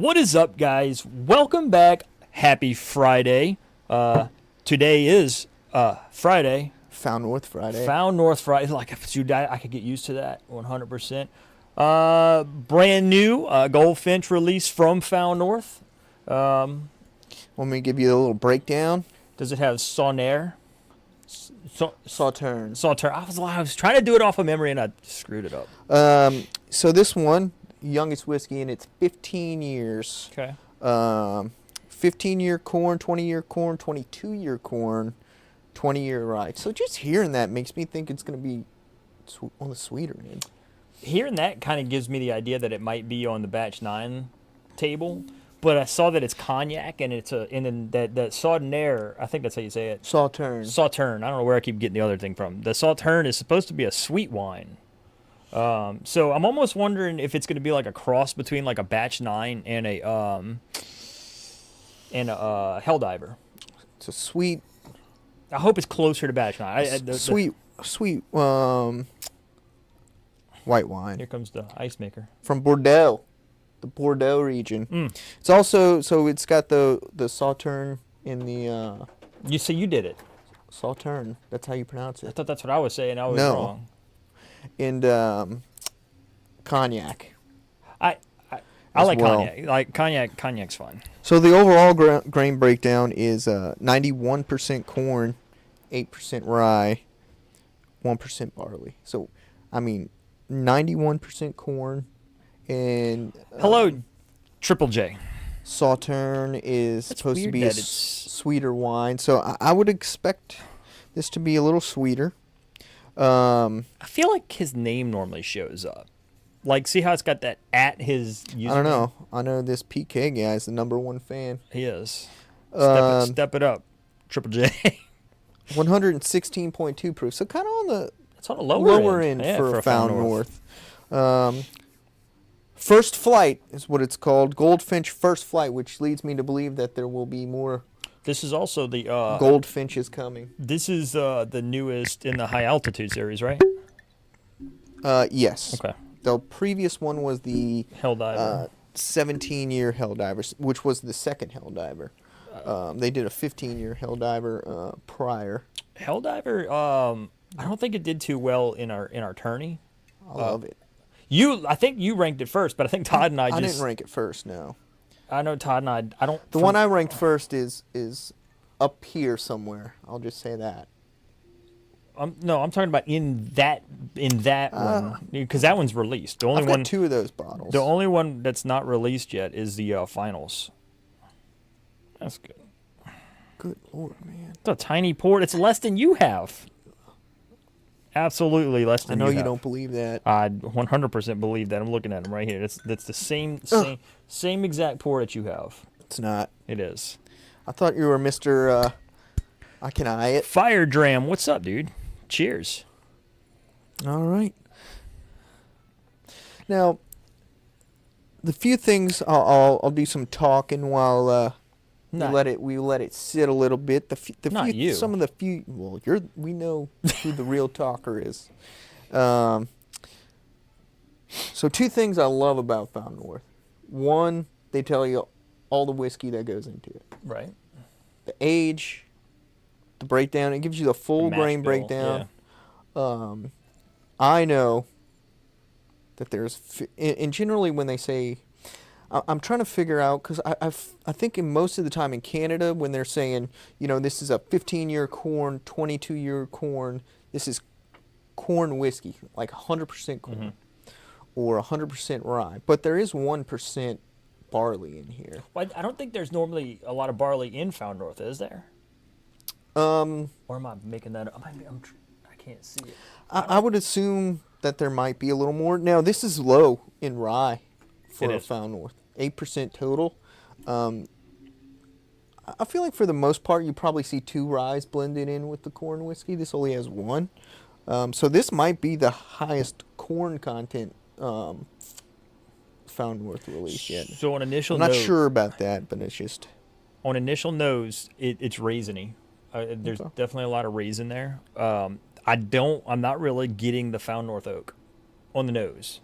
What is up, guys? Welcome back. Happy Friday. Today is Friday. Found North Friday. Found North Friday. Like, dude, I could get used to that 100%. Brand new Goldfinch release from Found North. Want me to give you a little breakdown? Does it have Sauterne? Sauterne. Sauterne. I was trying to do it off of memory and I screwed it up. So this one, youngest whiskey, and it's 15 years. Okay. 15-year corn, 20-year corn, 22-year corn, 20-year rye. So just hearing that makes me think it's going to be on the sweeter end. Hearing that kind of gives me the idea that it might be on the batch 9 table, but I saw that it's cognac and it's that Sauterne, I think that's how you say it. Sauterne. Sauterne. I don't know where I keep getting the other thing from. The Sauterne is supposed to be a sweet wine. So I'm almost wondering if it's going to be like a cross between like a batch 9 and a Helldiver. It's a sweet. I hope it's closer to batch 9. Sweet white wine. Here comes the ice maker. From Bordeaux, the Bordeaux region. It's also, so it's got the Sauterne in the... You did it. Sauterne, that's how you pronounce I it. thought that's what I was saying. I was No. wrong. And cognac. I like cognac. Like cognac, fine. So the overall grain breakdown is 91% corn, 8% rye, 1% barley. So, I mean, 91% corn and... Hello, Triple J. Sauterne is That's supposed to weird be that a it's- sweeter wine. So I would expect this to be a little sweeter. I feel like his name normally shows up. Like, see how it's got that at his username? I don't know. I know this PK guy is the #1 fan. He is. Um, Step it up, Triple J. 116.2 proof. So kind of on the It's on the lower end Yeah, for a Found North. First Flight is what it's called. Goldfinch First Flight, which leads me to believe that there will be more This is also the Goldfinches coming. This is the newest in the high altitude series, right? Yes. Okay. The previous one was the Helldiver. 17-year Helldiver, which was the second Helldiver. They did a 15-year Helldiver prior. Helldiver. I don't think it did too well in our tourney. I love it. I think you ranked it first, but I think Todd and I didn't rank it first, no. I know Todd and I don't. The one I ranked first is up here somewhere. I'll just say that. No, I'm talking about in that one, because that one's released. The only I've got one, 2 of those bottles. the only one that's not released yet is the finals. That's good. Good Lord, man. It's a tiny port. It's less than you have. Absolutely less I than know you you have. don't believe that. I 100% believe that. I'm looking at them right here. That's the same exact port that you have. It's not. It is. I thought you were Mr. I can eye it. Fire Dram, what's up, dude? Cheers. All right. Now, the few things I'll do some talking while we let it sit a little bit. Not you. Some of the few. Well, we know who the real talker is. So 2 things I love about Found North. One, they tell you all the whiskey that goes into it. Right. The age, the breakdown. It gives you the full Mash grain bill, breakdown. I know that and generally when they say, I'm trying to figure out, because I think in most of the time in Canada when they're saying, this is a 15-year corn, 22-year corn, this is corn whiskey, like 100% corn or 100% rye. But there is 1% barley in here. Well, I don't think there's normally a lot of barley in Found North, is there? Or am I making that up? I can't see it. I would assume that there might be a little more. Now, this is low in rye for a Found North. 8% total. I feel like for the most part, you probably see 2 ryes blended in with the corn whiskey. This only has 1. So this might be the highest corn content Found North release yet. So on initial I'm not sure about that, but it's just... On initial nose, it's raisiny. There's definitely a lot of raisin there. I'm not really getting the Found North oak on the nose.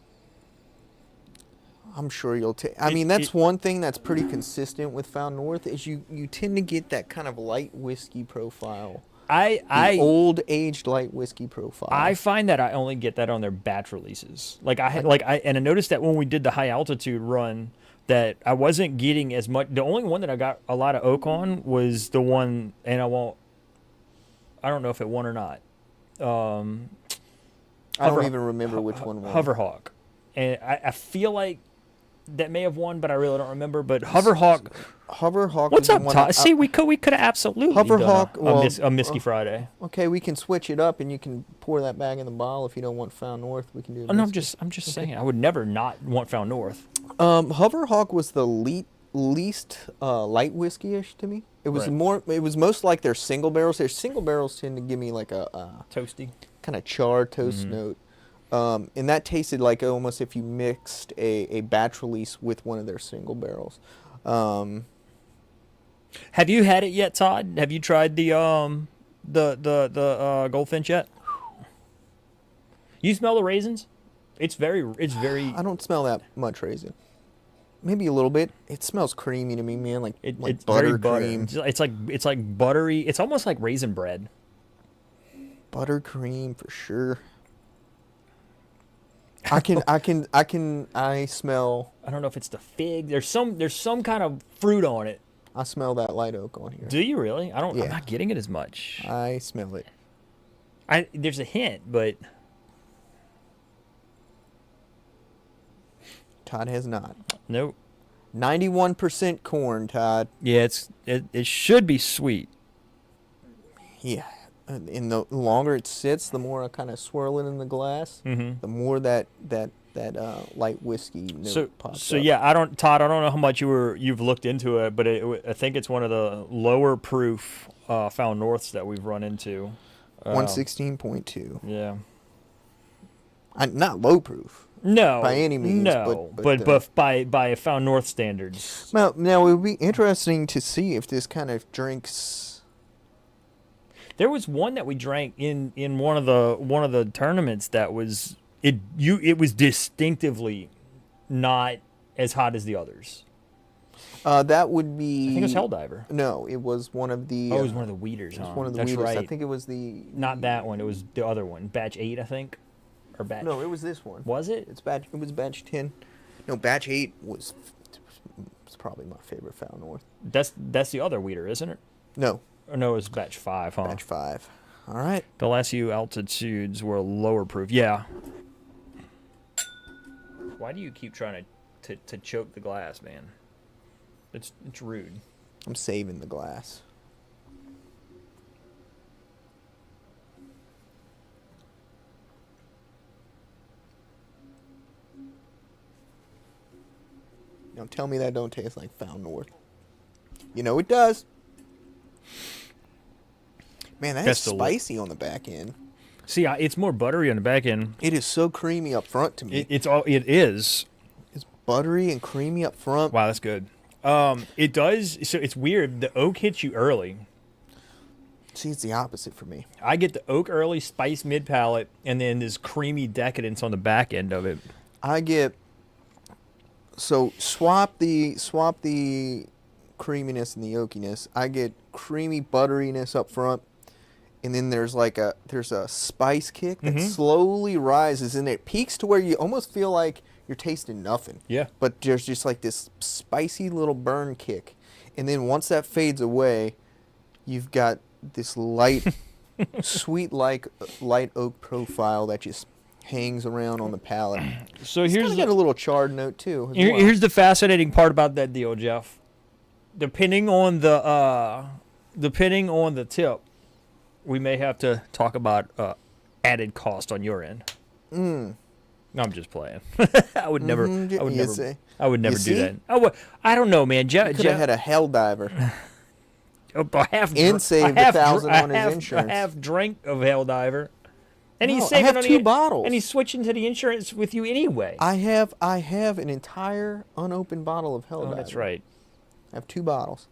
I'm sure you'll take. I mean, that's one thing that's pretty consistent with Found North is you tend to get that kind of light whiskey profile. The old aged light whiskey profile. I find that I only get that on their batch releases. And I noticed that when we did the high altitude run, that I wasn't getting as much. The only one that I got a lot of oak on was the one, and I don't know if it won or not. I don't even remember which one won. Hoverhawk, and I feel like that may have won, but I really don't remember. But Hoverhawk. What's up, Todd? See, we could have absolutely Hoverhawk done a Misky Friday. Okay, we can switch it up, and you can pour that back in the bottle if you don't want Found North. We can do. No, I'm just saying. I would never not want Found North. Hoverhawk was the least light whiskey-ish to me. It was more. It was most like their single barrels. Their single barrels tend to give me like a toasty, kind of charred toast note. And that tasted like almost if you mixed a batch release with one of their single barrels. Have you had it yet, Todd? Have you tried the Goldfinch yet? You smell the raisins? It's very. I don't smell that much raisin. Maybe a little bit. It smells creamy to me, man. Like it's buttercream. It's like buttery. It's almost like raisin bread. Buttercream for sure. I smell. I don't know if it's the fig. There's some kind of fruit on it. I smell that light oak on here. Do you really? Yeah. I'm not getting it as much. I smell it. There's a hint, but Todd has not. Nope. 91% corn, Todd. Yeah, it should be sweet. Yeah. And the longer it sits, the more I kind of swirl it in the glass. Mm-hmm. The more that light whiskey note pops So up. yeah, Todd, I don't know how much you've looked into it, but I think it's one of the lower proof Found Norths that we've run into. 116.2. Yeah. Not low proof. No, by any means. No, but by Found North standards. Well, now it would be interesting to see if this kind of drinks. There was one that we drank in one of the tournaments that was it was distinctively not as hot as the others. That would be. I think it was Helldiver. No, it was one of the. It was one of the Weeders. It was one of the Weeders. Right. I think it was the. Not that one. It was the other one. Batch 8, I think. Or batch. No, it was this one. Was it? It was batch 10. No, batch 8 was probably my favorite Found North. That's the other Weeder, isn't it? No. Or no, it was batch 5, huh? Batch 5. All right. The last few altitudes were lower proof. Yeah. Why do you keep trying to choke the glass, man? It's rude. I'm saving the glass. Now tell me that don't taste like Found North. You know it does. Man, that's spicy on the back end. See, it's more buttery on the back end. It is so creamy up front to me. It is. It's buttery and creamy up front. Wow, that's good. It does. So it's weird. The oak hits you early. See, it's the opposite for me. I get the oak early, spice mid palate, and then this creamy decadence on the back end of it. I get. So swap the creaminess and the oakiness. I get creamy butteriness up front, and then there's a spice kick that slowly rises, and it peaks to where you almost feel like you're tasting nothing. Yeah. But there's just like this spicy little burn kick, and then once that fades away, you've got this light, sweet light oak profile that just hangs around on the palate. So it's here's got a little charred note too. Here's the fascinating part about that deal, Jeff. Depending on the tip, we may have to talk about added cost on your end. No, I'm just playing. I would never. I would never do that. I don't know, man. Could have had a Helldiver. And saved $1,000 on his insurance. A half drink of Helldiver. And he's saving on 2 bottles. And he's switching to the insurance with you anyway. I have an entire unopened bottle of Helldiver. Oh, that's right. I have 2 bottles.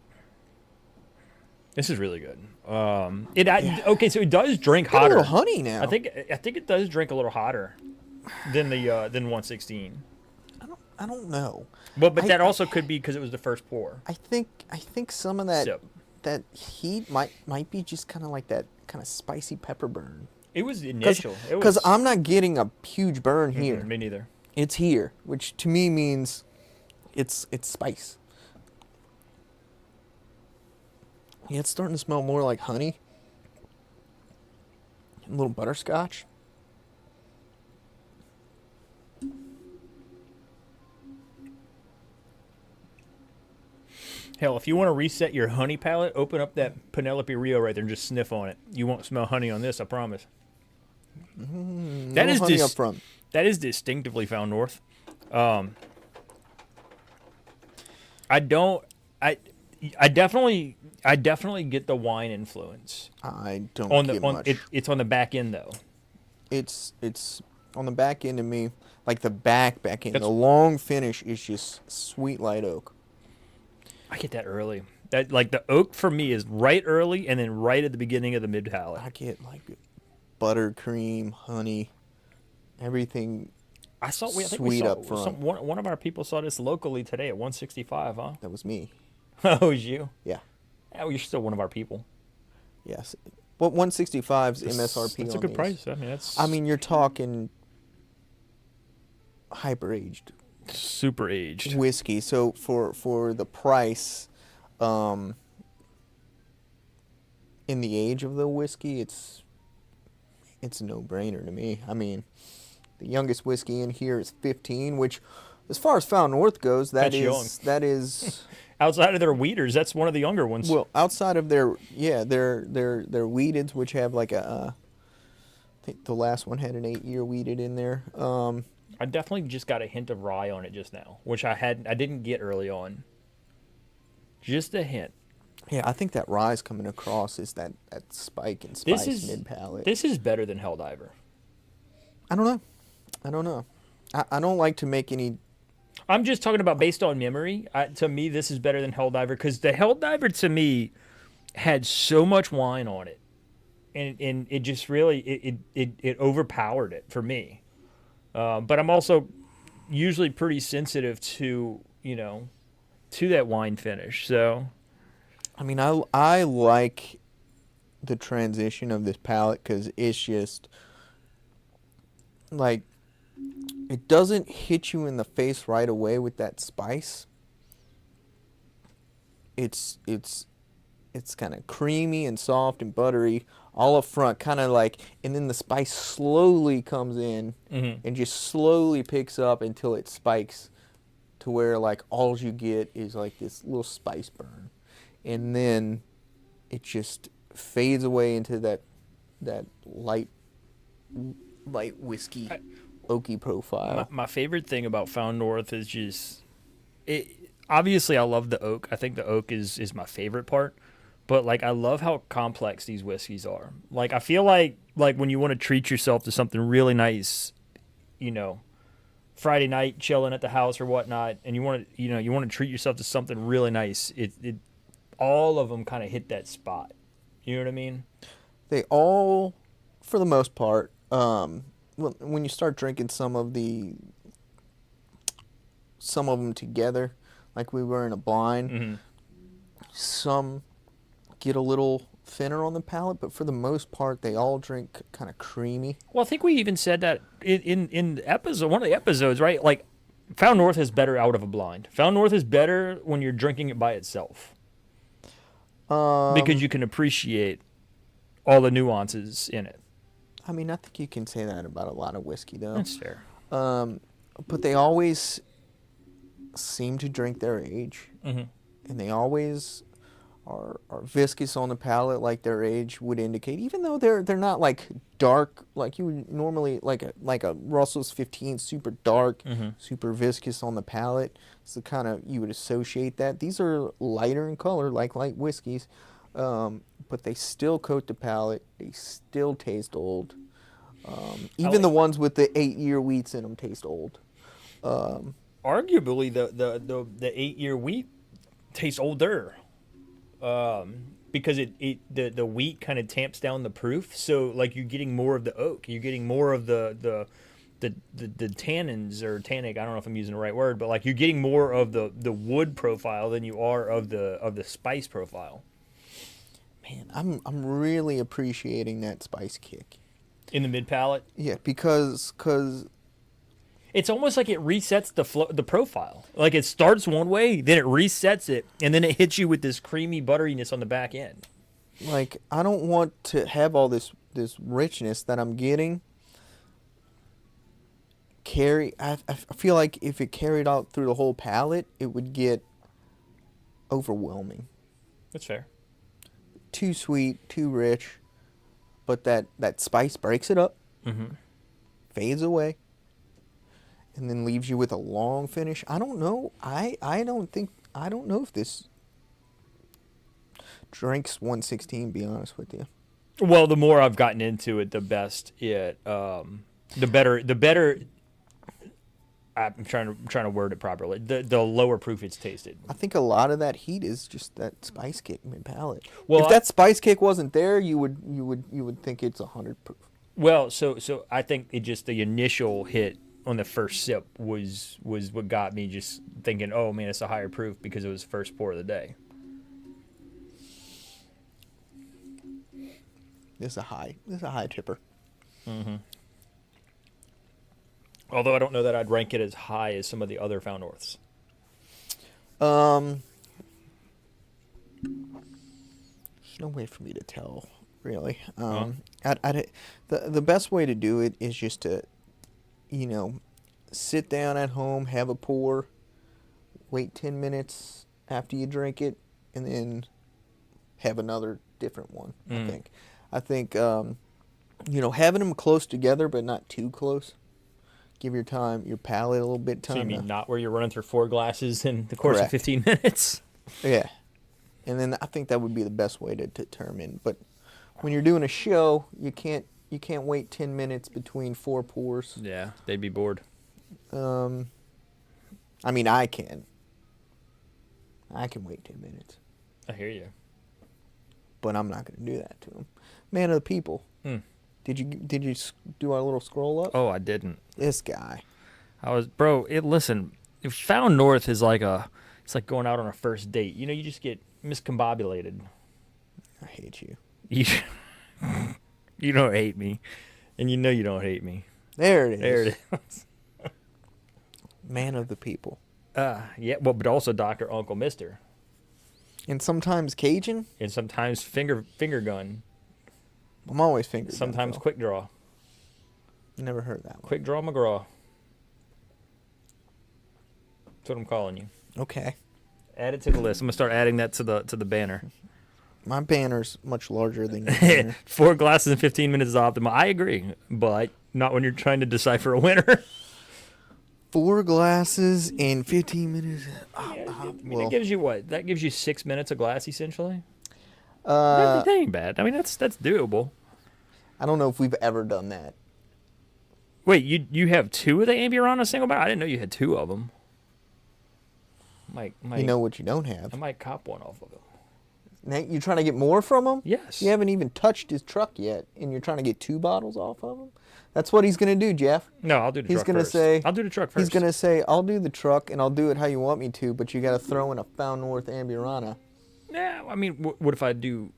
This is really good. Okay, so it does drink hotter. A little honey now. I think it does drink a little hotter than the 116. I don't know. But I that also could be because it was the first pour. I think some of that So that heat might be just kind of like that kind of spicy pepper burn. it was initial. It Because was I'm not getting a huge burn here. me neither. It's here, which to me means it's spice. Yeah, it's starting to smell more like honey. A little butterscotch. Hell, if you want to reset your honey palate, open up that Penelope Rio right there and just sniff on it. You won't smell honey on this, I promise. That No is honey up front. that is distinctively Found North. Um, I don't. I definitely get the wine influence I don't on get the on much. it's on the back end though. It's on the back end of me, like the back end. That's- The long finish is just sweet light oak. I get that early. That like the oak for me is right early and then right at the beginning of the mid palate. I get like buttercream, honey, everything. I think we Sweet saw up front. one of our people saw this locally today at 165. Huh? That was me. Oh, it was you? Yeah. Oh, you're still one of our people. Yes. What 165's MSRP That's a on good these? price. I mean, that's. I mean, you're talking hyper aged super aged. whiskey. So for the price, in the age of the whiskey, it's a no brainer to me. I mean, the youngest whiskey in here is 15, which, as far as Found North goes, That's young. that is Outside of their weeders, that's one of the younger ones. well outside of their weededs, which have like I think the last one had an 8-year weeded in there. I definitely just got a hint of rye on it just now, which I didn't get early on. Just a hint. Yeah, I think that rye's coming across is that spike and spice mid palate. This is better than Helldiver. I don't know. I don't like to make any. I'm just talking about based on memory. To me, this is better than Helldiver because the Helldiver to me had so much wine on it, and it just really it overpowered it for me. But I'm also usually pretty sensitive to to that wine finish. So I mean, I like the transition of this palate because it's just like it doesn't hit you in the face right away with that spice. It's kind of creamy and soft and buttery all up front, kind of like, and then the spice slowly comes in and just slowly picks up until it spikes to where like all you get is like this little spice burn, and then it just fades away into that light whiskey oaky profile. my favorite thing about Found North is just it. Obviously, I love the oak. I think the oak is my favorite part. But like I love how complex these whiskeys are. Like I feel like when you want to treat yourself to something really nice, Friday night chilling at the house or whatnot, and you want to treat yourself to something really nice. It all of them kind of hit that spot. You know what I mean? They all, for the most part, when you start drinking some of them together, like we were in a blind, some get a little thinner on the palate, but for the most part, they all drink kind of creamy. Well, I think we even said that in the episode, one of the episodes, right? Like, Found North is better out of a blind. Found North is better when you're drinking it by itself because you can appreciate all the nuances in it. I mean, I think you can say that about a lot of whiskey, though. That's fair. But they always seem to drink their age, Mhm. and they always are viscous on the palate, like their age would indicate. Even though they're not like dark, like you would normally like a Russell's 15, super dark, super viscous on the palate. It's the kind of you would associate that. These are lighter in color, like light whiskeys, but they still coat the palate. They still taste old. Even the ones with the 8-year wheats in them taste old. Arguably, the 8-year wheat tastes older. Because the wheat kind of tamps down the proof, so like you're getting more of the oak, you're getting more of the the tannins or tannic. I don't know if I'm using the right word, but like you're getting more of the wood profile than you are of the spice profile. Man, I'm really appreciating that spice kick. In the mid palate, Yeah, because it's almost like it resets the profile. Like it starts one way, then it resets it, and then it hits you with this creamy butteriness on the back end. like I don't want to have all this richness that I'm getting I feel like if it carried out through the whole palate, it would get overwhelming. That's fair. Too sweet, too rich, but that spice breaks it up, fades away, and then leaves you with a long finish. I don't know. I don't know if this drinks 116. Be honest with you. Well, the more I've gotten into it, the best it, the better. I'm trying to word it properly. The lower proof it's tasted. I think a lot of that heat is just that spice kick mid palate. Well, if that spice kick wasn't there, you would think it's 100 proof. Well, so I think it just the initial hit on the first sip was what got me just thinking, oh man, it's a higher proof because it was first pour of the day. This is a high tipper. Mm-hmm. Although I don't know that I'd rank it as high as some of the other Found Norths. There's no way for me to tell, really. The best way to do it is just to, sit down at home, have a pour, wait 10 minutes after you drink it, and then have another different one. I think having them close together but not too close. Give your palate a little bit time. So you mean not where you're running through 4 glasses in the course of 15 minutes? Yeah. And then I think that would be the best way to determine. But when you're doing a show, you can't wait 10 minutes between 4 pours. Yeah, they'd be bored. I mean, I can. I can wait 10 minutes. I hear you. But I'm not going to do that to them. Man of the people. Did you do our little scroll up? Oh, I didn't. This guy. Listen, Found North is it's like going out on a first date. You just get miscombobulated. I hate you. You don't hate me. And you know you don't hate me. There it is. There it is. Man of the people. Yeah, well, but also Dr. Uncle Mister. And sometimes Cajun. And sometimes finger gun. I'm always finger gun. Sometimes quick draw. Never heard that one. Quick draw McGraw. That's what I'm calling you. Okay. Add it to the list. I'm gonna start adding that to the banner. My banner's much larger than your banner. 4 glasses in 15 minutes is optimal. I agree, but not when you're trying to decipher a winner. 4 glasses in 15 minutes. It gives you what? That gives you 6 minutes a glass, essentially. Uh, that ain't bad. I mean, that's doable. I don't know if we've ever done that. Wait, you have 2 of the Ambier on a single barrel? I didn't know you had 2 of them. You know what you don't have. I might cop one off of him. Nate, you trying to get more from him? Yes. You haven't even touched his truck yet, and you're trying to get 2 bottles off of him? That's what he's going to do, Jeff. No, I'll do the truck first. I'll do the truck first. He's going to say, I'll do the truck, and I'll do it how you want me to, but you got to throw in a Found North Ambierana. Yeah, I mean, what if I do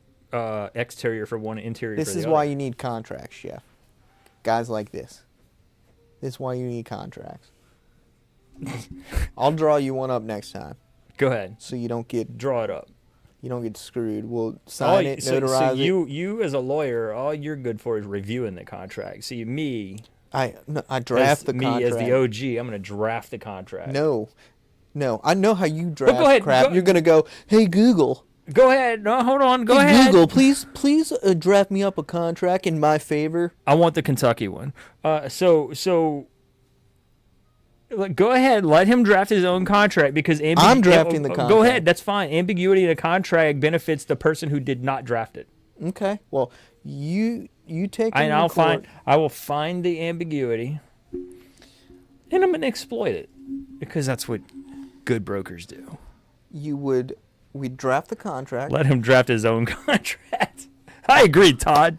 exterior for one, interior for the other? This is why you need contracts, Jeff. Guys like this. This is why you need contracts. I'll draw you one up next time. Go ahead. So you don't get... Draw it up. You don't get screwed. We'll sign it, notarize it. You as a lawyer, all you're good for is reviewing the contract. See, I draft the contract. Me as the OG, I'm going to draft the contract. No. I know how you draft go ahead, crap. You're going to go, hey, Google. Go ahead. No, hold on. Go hey, ahead. Google, please draft me up a contract in my favor. I want the Kentucky one. So go ahead. Let him draft his own contract because I'm drafting the contract. Go ahead. That's fine. Ambiguity in a contract benefits the person who did not draft it. Okay. Well, you take it. I will find the ambiguity, and I'm gonna exploit it because that's what good brokers do. We'd draft the contract. Let him draft his own contract. I agree, Todd.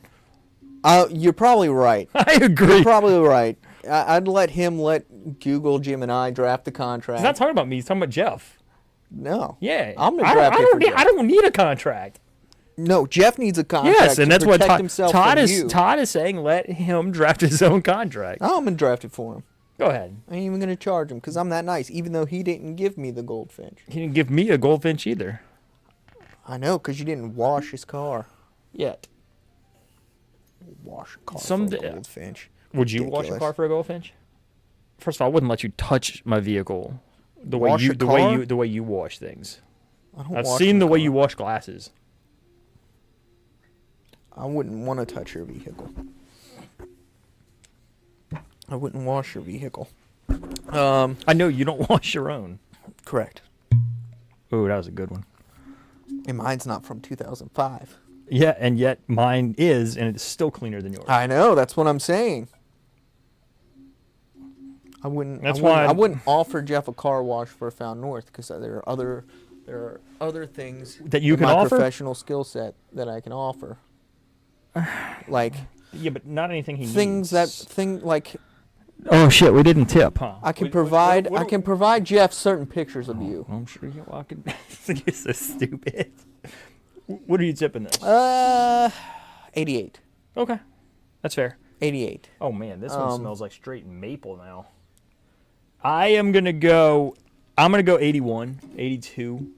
You're probably right. I agree. You're probably right. I'd let him let Google Gemini draft the contract. He's not talking about me. He's talking about Jeff. No. Yeah. I'm gonna draft it for Jeff. I don't need a contract. No, Jeff needs a contract. Yes, and that's what Todd is. Todd is saying. Let him draft his own contract. I'm gonna draft it for him. Go ahead. I ain't even gonna charge him because I'm that nice. Even though he didn't give me the Goldfinch. He didn't give me a Goldfinch either. I know, because you didn't wash his car. Yet. Wash a car Someday, for a Goldfinch. Would you wash a car for a Goldfinch? First of all, I wouldn't let you touch my vehicle the way you wash things. I've seen the way you wash glasses. I wouldn't want to touch your vehicle. I wouldn't wash your vehicle. I know you don't wash your own. Correct. Ooh, that was a good one. And mine's not from 2005. Yeah, and yet mine is, and it's still cleaner than yours. I know. That's what I'm saying. I wouldn't offer Jeff a car wash for Found North because there are other things that you in can my offer. Professional skill set that I can offer. Like yeah, but not anything he needs. Like. Oh shit, we didn't tip, huh? I can provide Jeff certain pictures of you. I'm sure you can. You're so stupid. What are you tipping this? 88. Okay, that's fair. 88. Oh man, this one smells like straight maple now. I'm gonna go 81, 82.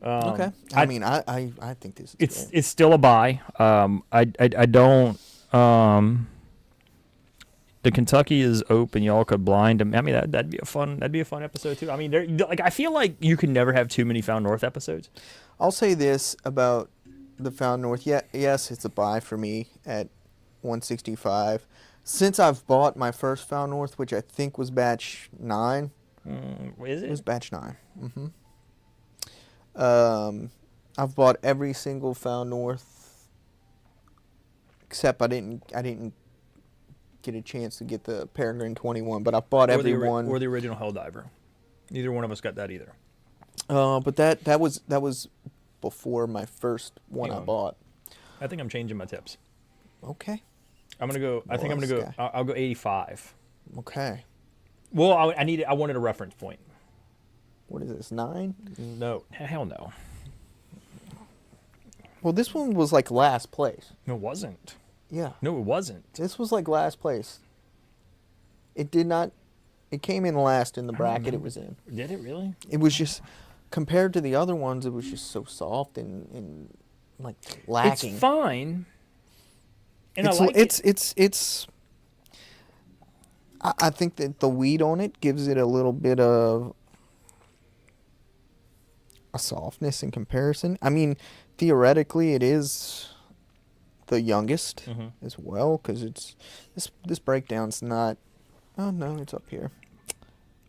Okay. I mean, I think this is it's still a buy. I don't. The Kentucky is open. Y'all could blind them. I mean, that'd be a fun episode too. I mean, I feel like you can never have too many Found North episodes. I'll say this about the Found North. Yeah, yes, it's a buy for me at 165. Since I've bought my first Found North, which I think was batch 9. Is it? It was batch 9. I've bought every single Found North, except I didn't get a chance to get the Peregrine 21, but I bought every one. Or the original Helldiver. Neither one of us got that either. But that was before my first one I bought. I think I'm changing my tips. Okay. I'm gonna go. I think I'm gonna go. I'll go 85. Okay. Well, I wanted a reference point. What is this? 9? No, hell no. Well, this one was like last place. No, it wasn't. Yeah. No, it wasn't. This was like last place. It did not. It came in last in the bracket it was in. Did it really? It was just compared to the other ones. It was just so soft and like lacking. It's fine. And it's. I think that the wheat on it gives it a little bit of a softness in comparison. I mean, theoretically, it is the youngest as well because it's this breakdown's not. Oh no, it's up here.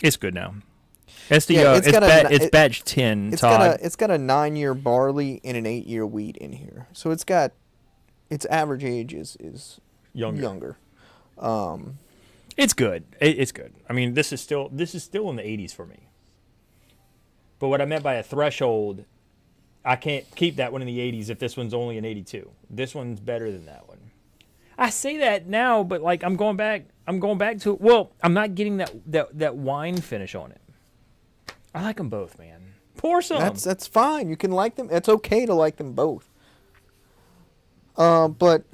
It's good now. It's batch 10. It's Todd. got a 9-year barley and an 8-year wheat in here, so it's got its average age is younger. It's good. It's good. I mean, this is still in the 80s for me. But what I meant by a threshold, I can't keep that one in the 80s if this one's only an 82. This one's better than that one. I say that now, but like I'm going back to it. Well, I'm not getting that wine finish on it. I like them both, man. Pour some. That's fine. You can like them. It's okay to like them both. But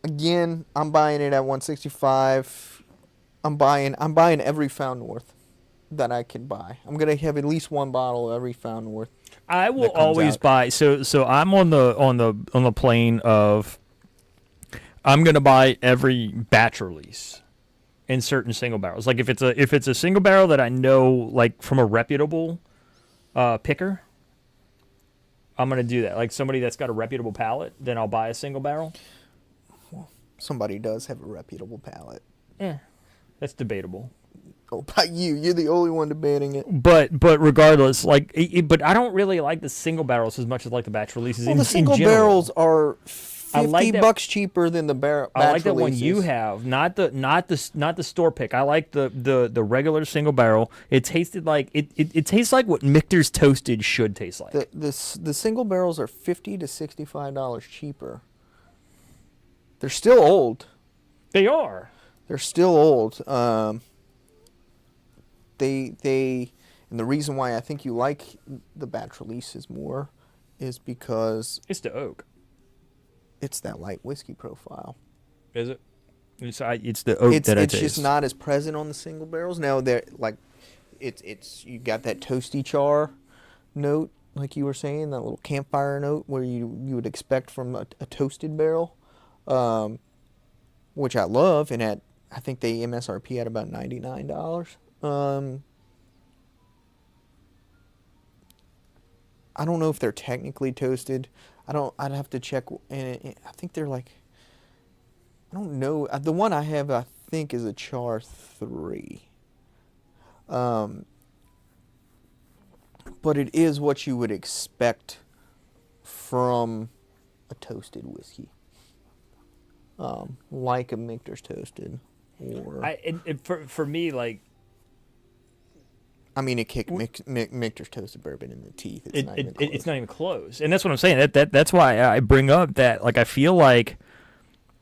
again, I'm buying it at 165. I'm buying every Found North that I can buy. I'm gonna have at least one bottle of every Found North. I will always buy. So I'm on the plane of I'm gonna buy every batch release in certain single barrels. Like if it's a single barrel that I know like from a reputable picker, I'm gonna do that. Like somebody that's got a reputable palate, then I'll buy a single barrel. Well, somebody does have a reputable palate. Yeah, that's debatable. Oh, by you. You're the only one debating it. But regardless, like, but I don't really like the single barrels as much as like the batch releases. Well, the single barrels are $50 cheaper than the batch I like that releases. one you have, not the store pick. I like the regular single barrel. It tasted like it tastes like what Michter's Toasted should taste like. The single barrels are $50 to $65 cheaper. They're still old. They are. They're still old. They and the reason why I think you like the batch releases more is because It's the oak. it's that light whiskey profile. Is it? It's the oak that I It's taste. just not as present on the single barrels. Now they're like it's you got that toasty char note, like you were saying, that little campfire note where you would expect from a toasted barrel, which I love. And I think they MSRP at about $99. I don't know if they're technically toasted. I'd have to check. And I think they're like. I don't know. The one I have, I think, is a Char 3. But it is what you would expect from a toasted whiskey. Like a Michter's Toasted. Or For me, like, I mean, it kicked Michter's Toasted bourbon in the teeth. it's not even close. And that's what I'm saying. That's why I bring up that, like, I feel like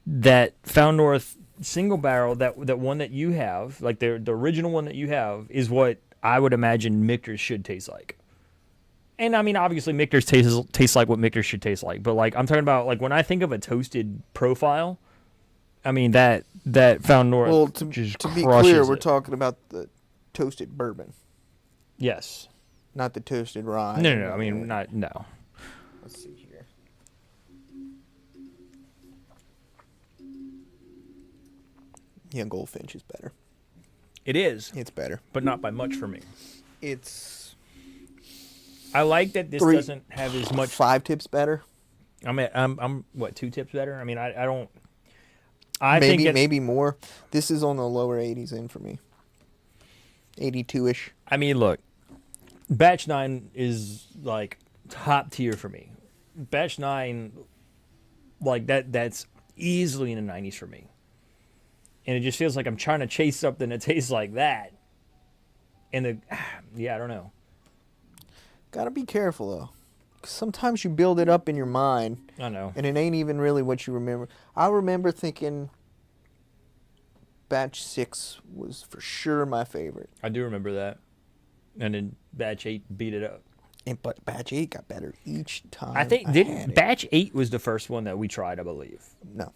that Found North single barrel, that one that you have, like the original one that you have, is what I would imagine Michter's should taste like. And I mean, obviously, Michter's tastes like what Michter's should taste like. But like, I'm talking about, like, when I think of a toasted profile, I mean that Found North. Well, to be clear, we're talking about the toasted bourbon. Yes. Not the toasted rye. No. I mean, no. Let's see here. Yeah, Goldfinch is better. It is. It's better. But not by much for me. I like that this doesn't have as much. 5 tips better. I'm what, 2 tips better? I mean, I don't. Maybe more. This is on the lower 80s end for me. 82-ish. I mean, look, Batch 9 is like top tier for me. Batch 9, like that's easily in the 90s for me. And it just feels like I'm trying to chase something that tastes like that. And I don't know. Gotta be careful though. 'Cause sometimes you build it up in your mind. I know. And it ain't even really what you remember. I remember thinking Batch 6 was for sure my favorite. I do remember that. And then Batch 8 beat it up. But Batch 8 got better each time. I think Batch 8 was the first one that we tried, I believe. No.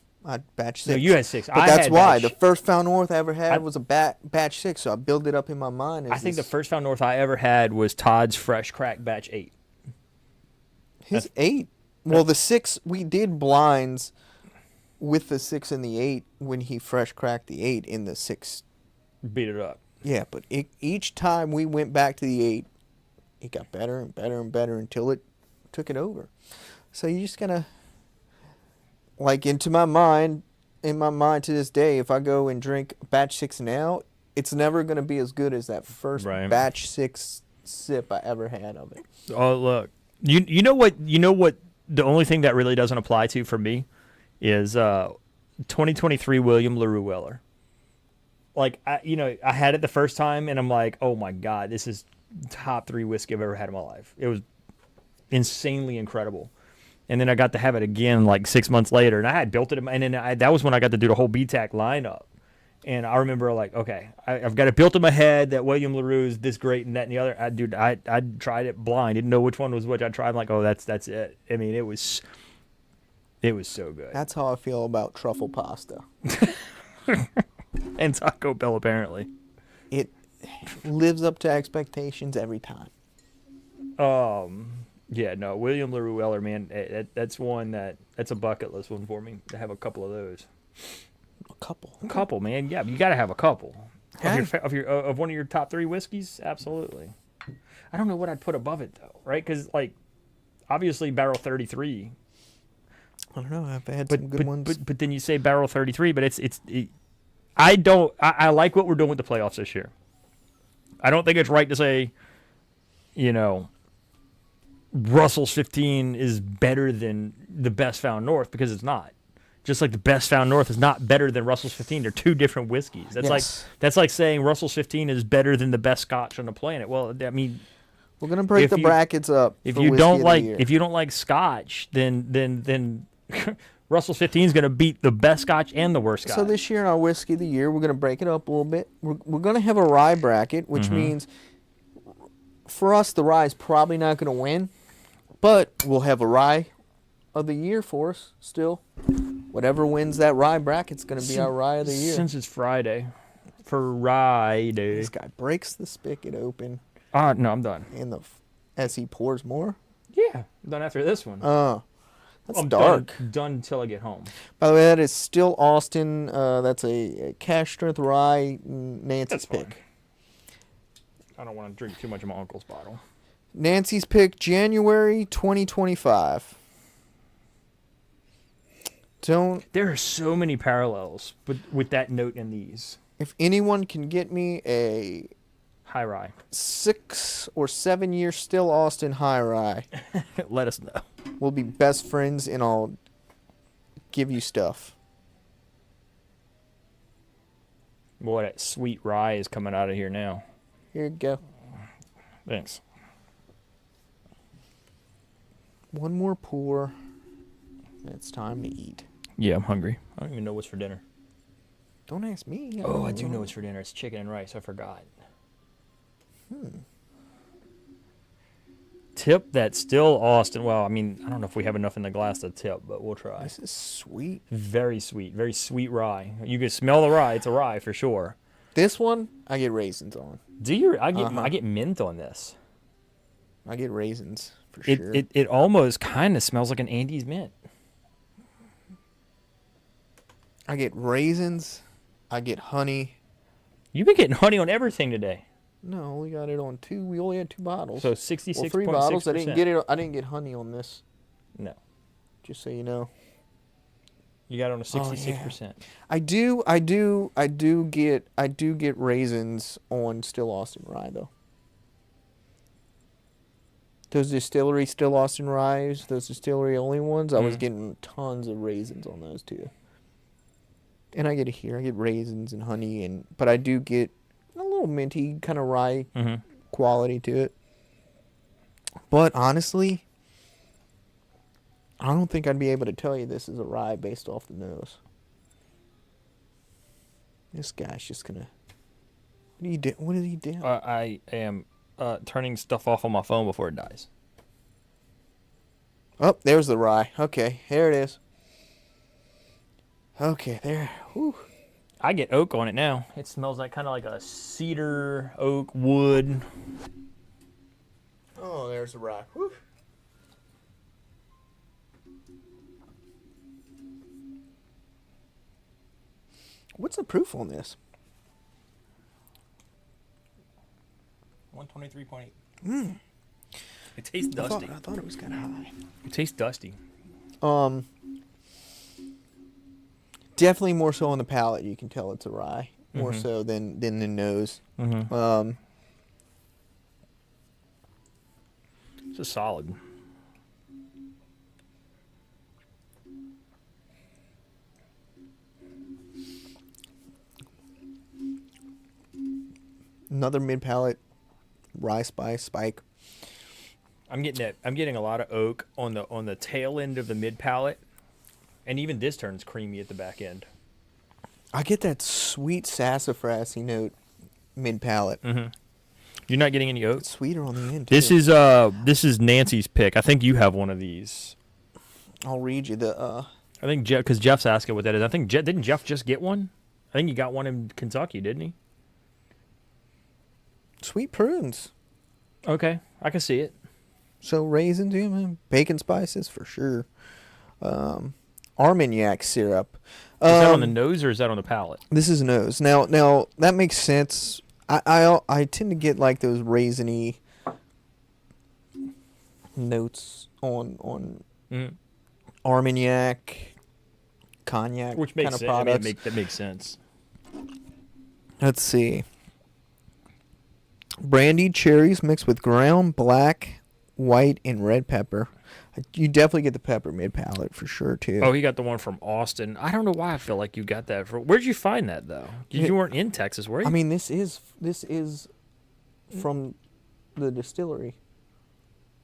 Batch 6. No, you had 6. But that's why. The first Found North I ever had was a Batch 6, so I built it up in my mind. I think the first Found North I ever had was Todd's Fresh Crack Batch 8. His 8? Well, the 6, we did blinds with the 6 and the 8 when he fresh cracked the 8 in the 6. Beat it up. Yeah, but each time we went back to the 8, it got better and better and better until it took it over. So you just gotta, like, in my mind to this day, if I go and drink Batch 6 now, it's never going to be as good as that first Batch 6 sip I ever had of it. Oh, look. You know what the only thing that really doesn't apply to for me is 2023 William LaRue Weller. Like, I had it the first time and I'm like, "Oh my god, this is top 3 whiskey I've ever had in my life." It was insanely incredible. And then I got to have it again like 6 months later, and I had built it, and then that was when I got to do the whole BTAC lineup. And I remember, like, okay, I've got it built in my head that William LaRue is this great and that and the other. I tried it blind, didn't know which one was which. I tried, like, oh, that's it. I mean, it was so good. That's how I feel about truffle pasta. And Taco Bell, apparently. It lives up to expectations every time. Yeah, no, William LaRue Weller, man, that's a bucket list one for me to have a couple of those. A couple, man. Yeah, you got to have a couple of one of your top 3 whiskeys. Absolutely. I don't know what I'd put above it though, right? Because, like, obviously Barrel 33. I don't know. I've had some good ones. But then you say Barrel 33, but I like what we're doing with the playoffs this year. I don't think it's right to say, Russell's 15 is better than the best Found North, because it's not. Just like the best Found North is not better than Russell's 15. They're 2 different whiskeys. That's like saying Russell's 15 is better than the best Scotch on the planet. Well, I mean, we're gonna break the brackets up. If you don't like Scotch, then Russell's 15 is going to beat the best Scotch and the worst Scotch. So this year in our whiskey of the year, we're going to break it up a little bit. We're going to have a rye bracket, which means for us, the rye is probably not going to win, but we'll have a rye of the year for us still. Whatever wins that rye bracket's going to be our rye of the year. Since it's Friday. Friday. This guy breaks the spigot open. No, I'm done. And as he pours more. Yeah, I'm done after this one. That's I'm dark. Done until I get home. By the way, that is still Austin. That's a cash strength rye. Nancy's pick. Fine. I don't want to drink too much of my uncle's bottle. Nancy's pick, January 2025. There are so many parallels with that note in these. If anyone can get me a High rye. 6 or 7 year still Austin high rye, Let us know. we'll be best friends and I'll give you stuff. Boy, that sweet rye is coming out of here now. Here you go. Thanks. One more pour. And it's time to eat. Yeah, I'm hungry. I don't even know what's for dinner. Don't ask me. Oh, I do know what's for dinner. It's chicken and rice. I forgot. Tip that still Austin. Well, I mean, I don't know if we have enough in the glass to tip, but we'll try. This is sweet. Very sweet rye. You can smell the rye. It's a rye for sure. This one, I get raisins on. Do you? I get mint on this. I get raisins for sure. It almost kind of smells like an Andes mint. I get raisins. I get honey. You've been getting honey on everything today. No, we got it on 2. We only had 2 bottles. So 66.6%. Well, 3 bottles. I didn't get honey on this. No. Just so you know. You got it on a 66%. Yeah. I do get raisins on still Austin rye though. Those distillery still Austin ryes, those distillery only ones, I was getting tons of raisins on those too. And I get it here. I get raisins and honey, but I do get a little minty kind of rye quality to it. But honestly, I don't think I'd be able to tell you this is a rye based off the nose. This guy's just gonna. What is he doing? I am turning stuff off on my phone before it dies. Oh, there's the rye. Okay, there it is. Okay, there. Whew. I get oak on it now. It smells like kind of like a cedar, oak, wood. Oh, there's the rye. Whew. What's the proof on this? 123.8. It tastes dusty. I thought it was kind of high. It tastes dusty. Definitely more so on the palate. You can tell it's a rye more so than the nose. It's a solid. Another mid palate rye spike. I'm getting a lot of oak on the tail end of the mid palate, and even this turns creamy at the back end. I get that sweet sassafrasy note mid palate. You're not getting any oak. It's sweeter on the end. This too. this is Nancy's pick. I think you have one of these. I'll read you the. I think Jeff, because Jeff's asking what that is. I think didn't Jeff just get one? I think he got one in Kentucky, didn't he? Sweet prunes. Okay, I can see it. So raisins, yeah, man. Bacon spices for sure. Armagnac syrup. Is that on the nose or is that on the palate? This is nose. Now that makes sense. I tend to get like those raisiny notes on Armagnac, cognac, Which makes kind of sense. products. I mean, that makes sense. Let's see. Brandied cherries mixed with ground black, white, and red pepper. You definitely get the pepper mid palate for sure too. Oh, he got the one from Austin. I don't know why I feel like you got that. Where'd you find that though? You weren't in Texas, were you? I mean, this is from the distillery.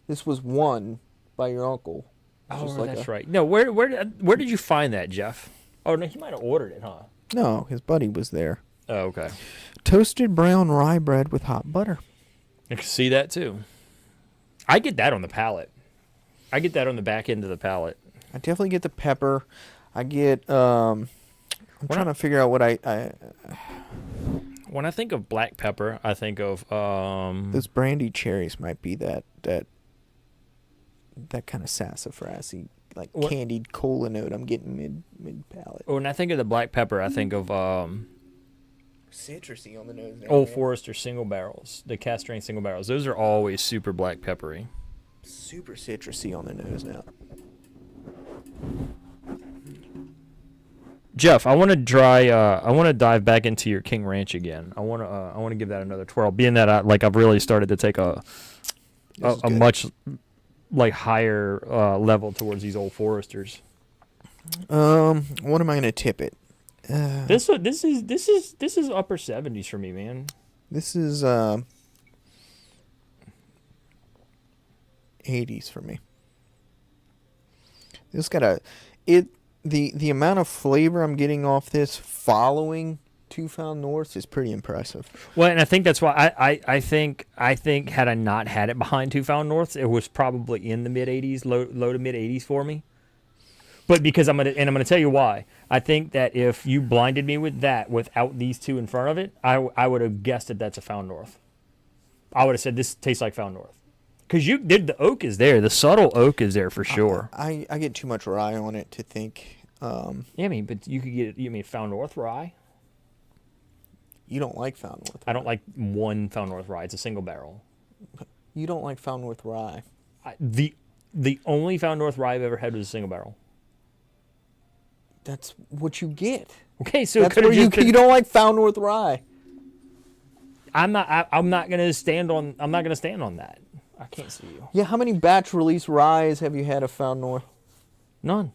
This was won by your uncle. just Oh, like that's right. No, where did you find that, Jeff? Oh no, he might have ordered it, huh? No, his buddy was there. Oh, okay. Toasted brown rye bread with hot butter. I can see that too. I get that on the palate. I get that on the back end of the palate. I definitely get the pepper. I get. I'm trying to figure out what I. When I think of black pepper, I think of Those brandy cherries might be that kind of sassafrasy, like candied cola note. I'm getting mid palate. When I think of the black pepper, I think of Citrusy on the nose. Old Forester single barrels, the cast strength single barrels. Those are always super black peppery. Super citrusy on the nose now. Jeff, I want to dive back into your King Ranch again. I want to give that another twirl. Being that I've really started to take a much like higher level towards these Old Foresters. What am I gonna tip it? This is upper 70s for me, man. This is 80s for me. This got the amount of flavor I'm getting off this following 2 Found North is pretty impressive. Well, and I think that's why I think had I not had it behind 2 Found Norths, it was probably in the mid 80s, low to mid 80s for me. But because I'm gonna tell you why. I think that if you blinded me with that without these two in front of it, I would have guessed that that's a Found North. I would have said this tastes like Found North. Because the oak is there. The subtle oak is there for sure. I get too much rye on it to think. Yeah, but you could get Found North rye. You don't like Found North rye. I don't like one Found North rye. It's a single barrel. You don't like Found North rye. The only Found North rye I've ever had was a single barrel. That's what you get. Okay, so that's where you don't like Found North rye. I'm not gonna stand on that. I can't see you. Yeah, how many batch release ryes have you had of Found North? None.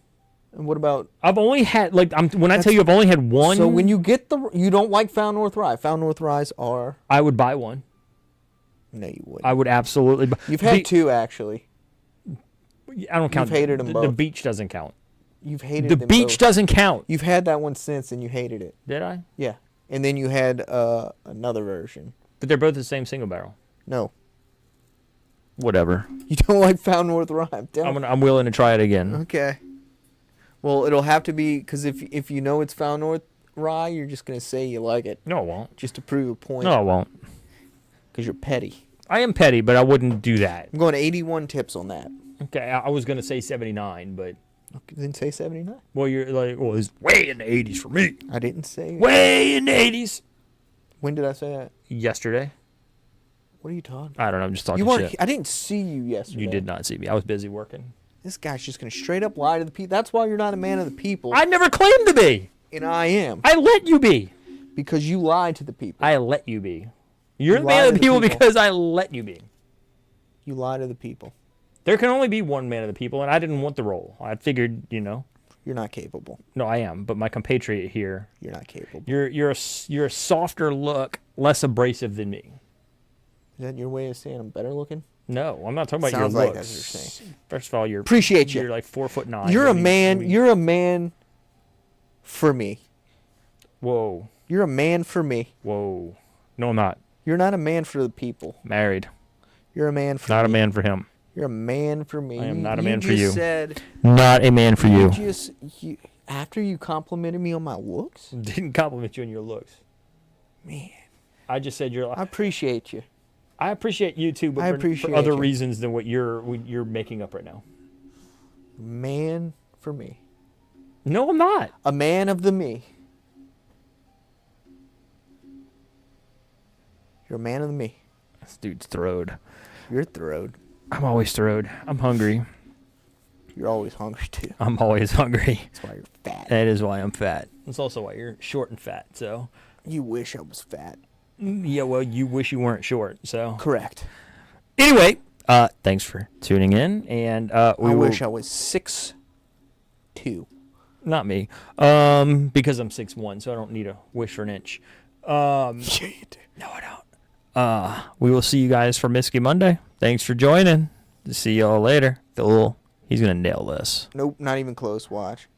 And what about? I've only had when I tell you I've only had one. So when you get you don't like Found North rye. Found North ryes are. I would buy one. No, you wouldn't. I would absolutely. You've had 2 actually. I don't count. You've hated them both. The beach doesn't count. You've hated the them beach both. Doesn't count. You've had that one since, and you hated it. Did I? Yeah, and then you had another version. But they're both the same single barrel. No. Whatever. You don't like Found North rye. I'm willing to try it again. Okay. Well, it'll have to be because if you know it's Found North rye, you're just gonna say you like it. No, I won't. Just to prove a point. No, I won't. Because you're petty. I am petty, but I wouldn't do that. I'm going 81 tips on that. Okay, I was gonna say 79, but. Okay, didn't say 79. Well, you're like, well, it's way in the 80s for me. I didn't say. Way in the 80s. When did I say that? Yesterday. What are you talking about? I don't know. I'm just talking shit. I didn't see you yesterday. You did not see me. I was busy working. This guy's just going to straight up lie to the people. That's why you're not a man of the people. I never claimed to be. And I am. I let you be. Because you lied to the people. I let you be. You're the man of the people because I let you be. You lie to the people. There can only be one man of the people, and I didn't want the role. I figured, You're not capable. No, I am, but my compatriot here. You're not capable. You're a softer look, less abrasive than me. Is that your way of saying I'm better looking? No, I'm not talking about Sounds your like looks. that's what you're saying. First of all, Appreciate you. You're like 4'9". You're a man. You're a man for me. Whoa. You're a man for me. Whoa. No, I'm not. You're not a man for the people. Married. You're a man for Not me. a man for him. You're a man for me. I am not a man for you. You just said. Not a man for you. After you complimented me on my looks? Didn't compliment you on your looks. Man. I just said you're. I appreciate you. I appreciate you too, but for other reasons than what you're making up right now. Man for me. No, I'm not. A man of the me. You're a man of the me. This dude's throwed. You're throwed. I'm always throwed. I'm hungry. You're always hungry too. I'm always hungry. That's why you're fat. That is why I'm fat. That's also why you're short and fat. So. You wish I was fat. Yeah, well, you wish you weren't short. So. Correct. Anyway, thanks for tuning in, and I wish I was 6'2". Not me, because I'm 6'1", so I don't need a wish for an inch. Yeah, you do. No, I don't. We will see you guys for Misky Monday. Thanks for joining. See y'all later. The little He's gonna nail this. Nope, not even close. Watch.